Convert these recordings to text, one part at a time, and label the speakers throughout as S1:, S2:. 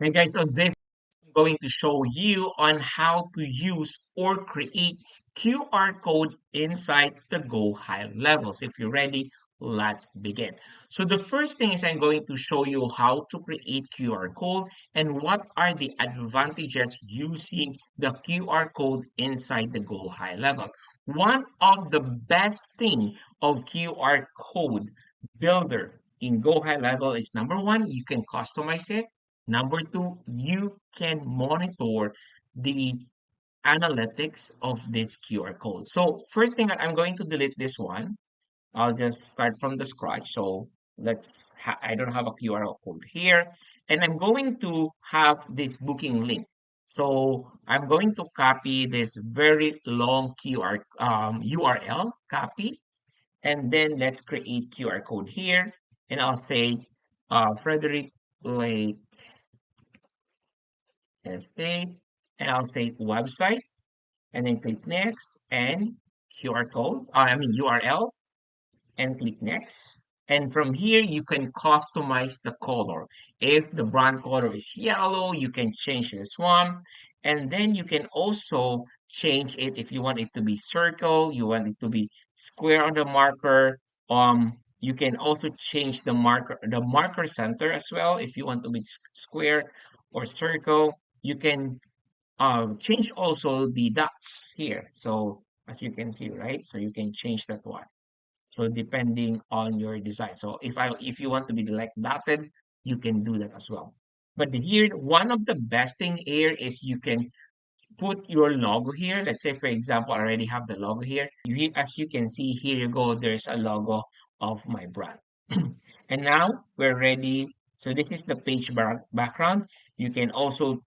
S1: Hey guys, so this is going to show you on how to use or create QR code inside the Go High Levels. If you're ready, let's begin. So the first thing is I'm going to show you how to create QR code and what are the advantages using the QR code inside the Go High Level. One of the best thing of QR code builder in Go High Level is number one, you can customize it. Number two, you can monitor the analytics of this QR code. So first thing, I'm going to delete this one. I'll just start from the scratch. So I don't have a QR code here. And I'm going to have this booking link. So I'm going to copy this very long URL, copy, and then let's create QR code here. And I'll say Frederick Lake Estate, and I'll say website, and then click next, and QR code, URL, and click next. And from here, you can customize the color. If the brand color is yellow, you can change this one. And then you can also change it if you want it to be circle, you want it to be square on the marker. You can also change the marker center as well. If you want to be square or circle, you can change also the dots here. So as you can see, right? So you can change that one. So depending on your design. So if you want to be like dotted, you can do that as well. But here, one of the best thing here is you can put your logo here. Let's say, for example, I already have the logo here. As you can see, here you go. There's a logo of my brand. And now we're ready. So this is the page background. You can also,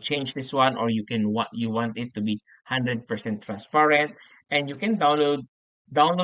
S1: change this one, or you want it to be 100% transparent, and you can download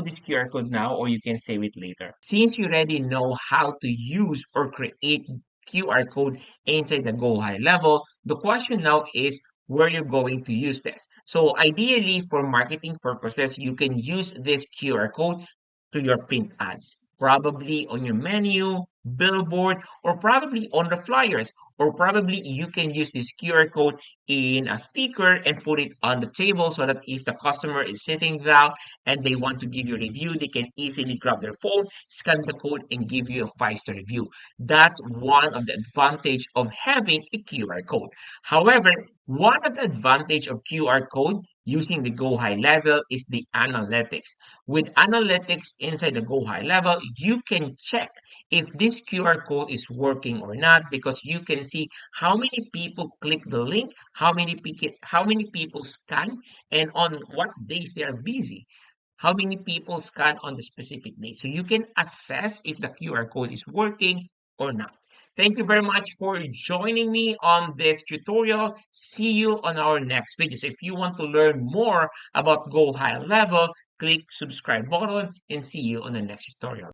S1: this QR code now, or you can save it later. Since you already know how to use or create QR code inside the Go High Level, the question now is where you're going to use this. So ideally, for marketing purposes, you can use this QR code to your print ads, probably on your menu, billboard, or probably on the flyers, or probably you can use this QR code in a sticker and put it on the table so that if the customer is sitting down and they want to give you a review, they can easily grab their phone, scan the code, and give you a 5-star review. That's one of the advantage of having a QR code. However, one of the advantage of QR code using the Go High Level is the analytics. With analytics inside the Go High Level, you can check if this QR code is working or not because you can see how many people click the link, how many people scan, and on what days they are busy. How many people scan on the specific date. So you can assess if the QR code is working or not. Thank you very much for joining me on this tutorial. See you on our next videos. If you want to learn more about Go High Level, click subscribe button and see you on the next tutorial.